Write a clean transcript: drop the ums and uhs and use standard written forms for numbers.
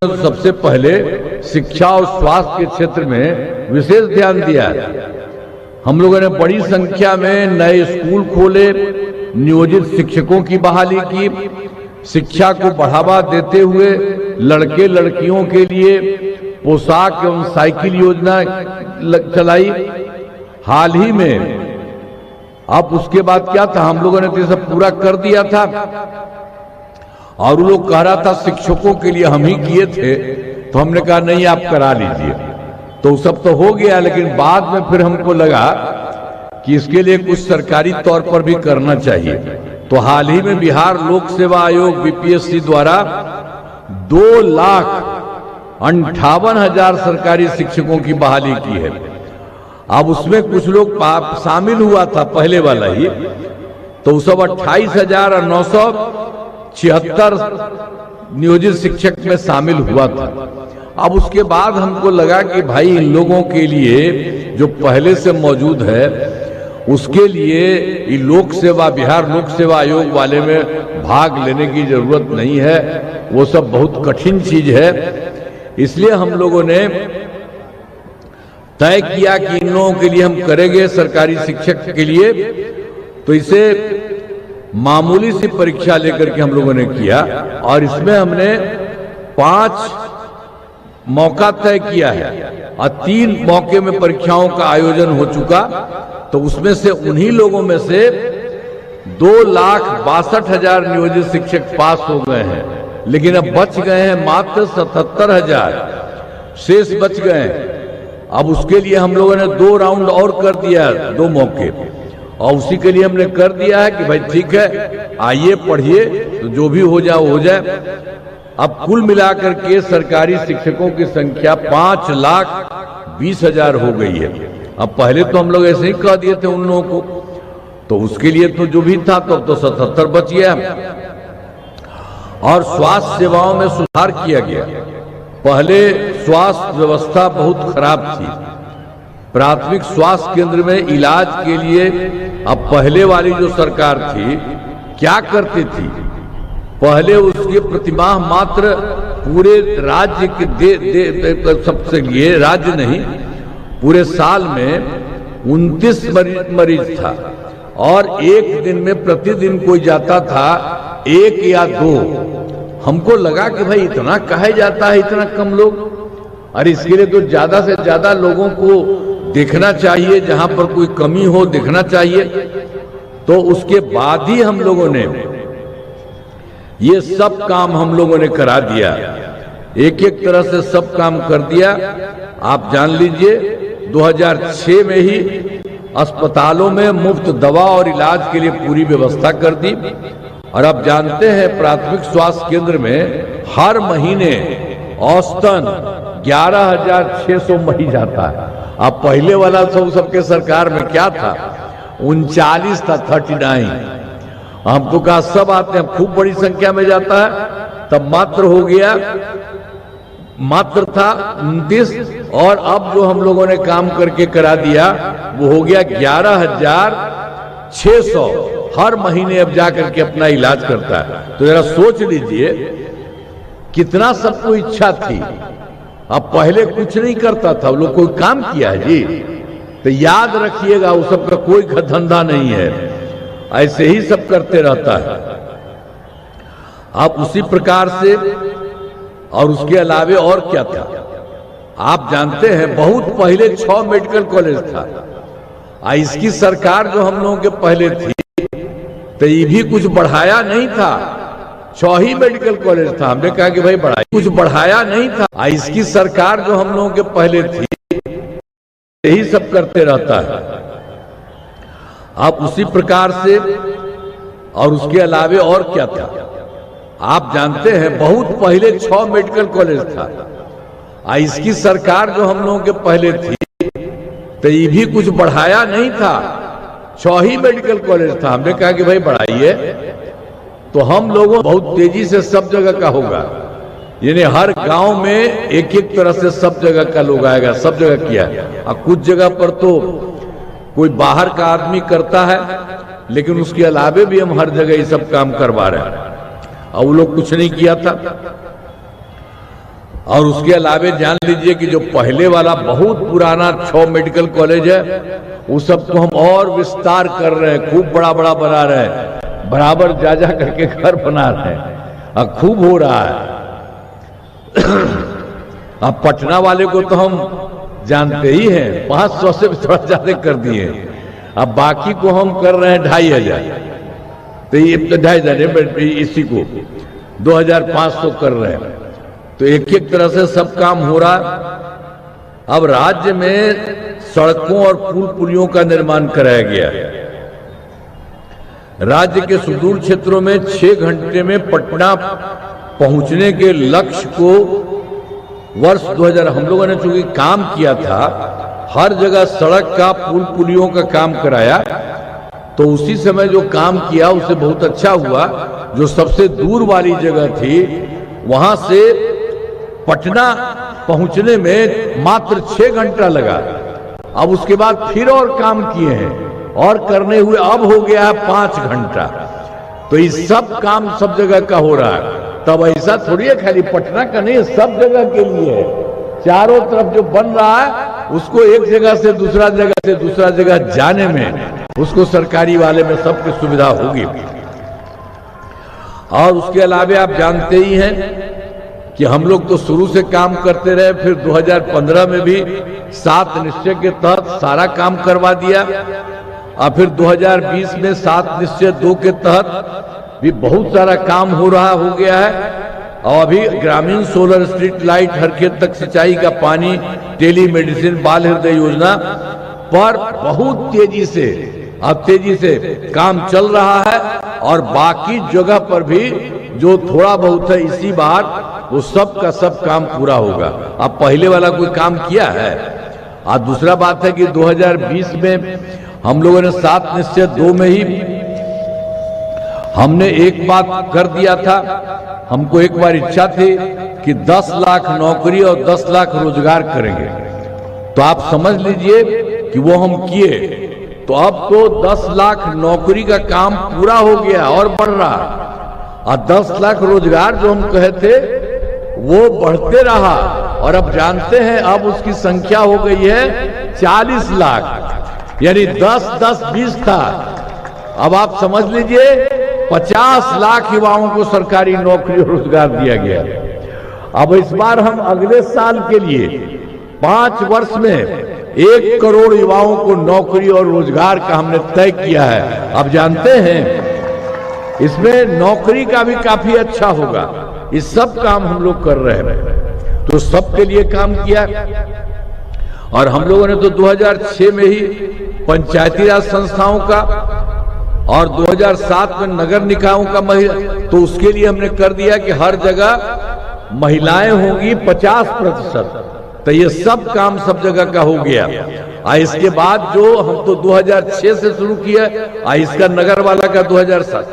सबसे पहले शिक्षा और स्वास्थ्य के क्षेत्र में विशेष ध्यान दिया है। हम लोगों ने बड़ी संख्या में नए स्कूल खोले, नियोजित शिक्षकों की बहाली की, शिक्षा को बढ़ावा देते हुए लड़के लड़कियों के लिए पोशाक एवं साइकिल योजना चलाई। हाल ही में अब उसके बाद क्या था, हम लोगों ने तो सब पूरा कर दिया था और वो लोग कह रहा था शिक्षकों के लिए हम ही किए थे, तो हमने कहा नहीं आप करा लीजिए। तो सब तो हो गया, लेकिन बाद में फिर हमको लगा कि इसके लिए कुछ सरकारी तौर पर भी करना चाहिए। तो हाल ही में बिहार लोक सेवा आयोग बीपीएससी द्वारा 2,58,000 सरकारी शिक्षकों की बहाली की है। अब उसमें कुछ लोग शामिल हुआ था पहले वाला ही, तो सब 28,976 नियोजित शिक्षक में शामिल हुआ था। अब उसके बाद हमको लगा कि भाई इन लोगों के लिए जो पहले से मौजूद है उसके लिए लोक सेवा, बिहार लोक सेवा आयोग वाले में भाग लेने की जरूरत नहीं है, वो सब बहुत कठिन चीज है। इसलिए हम लोगों ने तय किया कि इन लोगों के लिए हम करेंगे सरकारी शिक्षक के लिए। तो इसे मामूली सी परीक्षा लेकर के हम लोगों ने किया और इसमें हमने 5 मौका तय किया है और 3 मौके में परीक्षाओं का आयोजन हो चुका। तो उसमें से उन्हीं लोगों में से 2,62,000 नियोजित शिक्षक पास हो गए हैं, लेकिन अब बच गए हैं मात्र 77,000 शेष बच गए हैं। अब उसके लिए हम लोगों ने 2 राउंड और कर दिया, 2 मौके, और उसी के लिए हमने कर दिया है कि भाई ठीक है आइए पढ़िए, तो जो भी हो जाए हो जाए। अब कुल मिलाकर के सरकारी शिक्षकों की संख्या 5,20,000 हो गई है। अब पहले तो हम लोग ऐसे ही कह दिए थे उन लोगों को, तो उसके लिए तो जो भी था तो 77 बच गया। और स्वास्थ्य सेवाओं में सुधार किया गया। पहले स्वास्थ्य व्यवस्था बहुत खराब थी। प्राथमिक स्वास्थ्य केंद्र में इलाज के लिए अब पहले वाली जो सरकार थी क्या करती थी, पहले उसके प्रतिमाह मात्र पूरे राज्य के सबसे लिए राज्य नहीं पूरे साल में 29 मरीज था और एक दिन में प्रतिदिन कोई जाता था 1 या 2। हमको लगा कि भाई इतना कहे जाता है, इतना कम लोग, अरे इसके लिए तो ज्यादा से ज्यादा लोगों को देखना चाहिए, जहां पर कोई कमी हो देखना चाहिए। तो उसके बाद ही हम लोगों ने ये सब काम हम लोगों ने करा दिया, एक एक तरह से सब काम कर दिया। आप जान लीजिए 2006 में ही अस्पतालों में मुफ्त दवा और इलाज के लिए पूरी व्यवस्था कर दी। और आप जानते हैं प्राथमिक स्वास्थ्य केंद्र में हर महीने औसतन 11,600 मरीज आता है। अब पहले वाला सबके सरकार में क्या था, 39 था, 39। हमको कहा सब आते हैं, खूब बड़ी संख्या में जाता है, तब मात्र हो गया, मात्र था 29, और अब जो हम लोगों ने काम करके करा दिया वो हो गया 11,600 हर महीने अब जाकर के अपना इलाज करता है। तो जरा सोच लीजिए कितना सबको इच्छा थी। अब पहले कुछ नहीं करता था, वो लोग कोई काम किया है जी, तो याद रखिएगा वो सबका कोई धंधा नहीं है, ऐसे ही सब करते रहता है। अब उसी प्रकार से और उसके अलावे और क्या था, आप जानते हैं बहुत पहले 6 मेडिकल कॉलेज था। इसकी सरकार जो हम लोगों के पहले थी तो ये भी कुछ बढ़ाया नहीं था, 6 ही मेडिकल कॉलेज था। हमने कहा कि भाई बढ़ाई, कुछ बढ़ाया नहीं था। इसकी सरकार जो हम लोगों के पहले थी यही सब करते रहता है। आप उसी प्रकार से और उसके अलावे और क्या था, आप जानते हैं बहुत पहले 6 मेडिकल कॉलेज था। इसकी सरकार जो हम लोगों के पहले थी तो ये भी कुछ बढ़ाया नहीं था, 6 ही मेडिकल कॉलेज था। हमने कहा कि भाई बढ़ाइए, तो हम लोगों बहुत तेजी से सब जगह का होगा, यानी हर गांव में एक एक तरह से सब जगह का लोग आएगा, सब जगह किया। और कुछ जगह पर तो कोई बाहर का आदमी करता है, लेकिन उसके अलावे भी हम हर जगह ये सब काम करवा रहे हैं, और वो लोग कुछ नहीं किया था। और उसके अलावे जान लीजिए कि जो पहले वाला बहुत पुराना 6 मेडिकल कॉलेज है, उस सब को हम और विस्तार कर रहे हैं, खूब बड़ा बड़ा बना रहे हैं, बराबर जा जा करके घर बना रहे हैं और खूब हो रहा है। अब पटना वाले को तो हम जानते ही हैं, 500 से थोड़ा ज्यादा कर दिए, अब बाकी को हम कर रहे हैं 2500। तो ये 2500 इसी को 2500 कर रहे हैं। तो एक एक तरह से सब काम हो रहा। अब राज्य में सड़कों और पुल पुलियों का निर्माण कराया गया है। राज्य के सुदूर क्षेत्रों में 6 घंटे में पटना पहुंचने के लक्ष्य को वर्ष 2000 हम लोगों ने चूंकि काम किया था, हर जगह सड़क का पुल पुलियों का काम कराया, तो उसी समय जो काम किया उससे बहुत अच्छा हुआ। जो सबसे दूर वाली जगह थी वहां से पटना पहुंचने में मात्र 6 घंटा लगा। अब उसके बाद फिर और काम किए हैं और करने हुए अब हो गया है 5 घंटा। तो ये सब काम सब जगह का हो रहा है। तब ऐसा थोड़ी है खाली पटना का नहीं, सब जगह के लिए है। चारों तरफ जो बन रहा है उसको एक जगह से दूसरा जगह जाने में उसको सरकारी वाले में सबकी सुविधा होगी। और उसके अलावे आप जानते ही हैं कि हम लोग तो शुरू से काम करते रहे, फिर 2015 में भी 7 निश्चय के तहत सारा काम करवा दिया, और फिर 2020 में 7 निश्चय 2 के तहत भी बहुत सारा काम हो गया है। और अभी ग्रामीण सोलर स्ट्रीट लाइट, हर खेत तक सिंचाई का पानी, टेली मेडिसिन, बाल हृदय योजना पर बहुत तेजी से काम चल रहा है। और बाकी जगह पर भी जो थोड़ा बहुत है इसी बार वो सब का सब काम पूरा होगा। अब पहले वाला कोई काम किया है। और दूसरा बात है कि 2020 में हम लोगों ने 7 निश्चय 2 में ही हमने एक बात कर दिया था। हमको एक बार इच्छा थी कि 10 लाख नौकरी और 10 लाख रोजगार करेंगे। तो आप समझ लीजिए कि वो हम किए। तो अब तो 10 लाख नौकरी का काम पूरा हो गया और बढ़ रहा, और 10 लाख रोजगार जो हम कहे थे वो बढ़ते रहा। और अब जानते हैं अब उसकी संख्या हो गई है 40 लाख, यानी 10-10-20 था। अब आप समझ लीजिए 50 लाख युवाओं को सरकारी नौकरी और रोजगार दिया गया। अब इस बार हम अगले साल के लिए 5 वर्ष में 1 करोड़ युवाओं को नौकरी और रोजगार का हमने तय किया है। अब जानते हैं इसमें नौकरी का भी काफी अच्छा होगा। इस सब काम हम लोग कर रहे हैं, तो सबके लिए काम किया। और हम लोगों ने तो 2006 में ही पंचायती राज संस्थाओं का और 2007 में नगर निकायों का तो उसके लिए हमने कर दिया कि हर जगह महिलाएं होंगी 50%। तो ये सब काम सब जगह का हो गया। इसके बाद जो हम तो 2006 से शुरू किया, इसका नगर वाला का 2007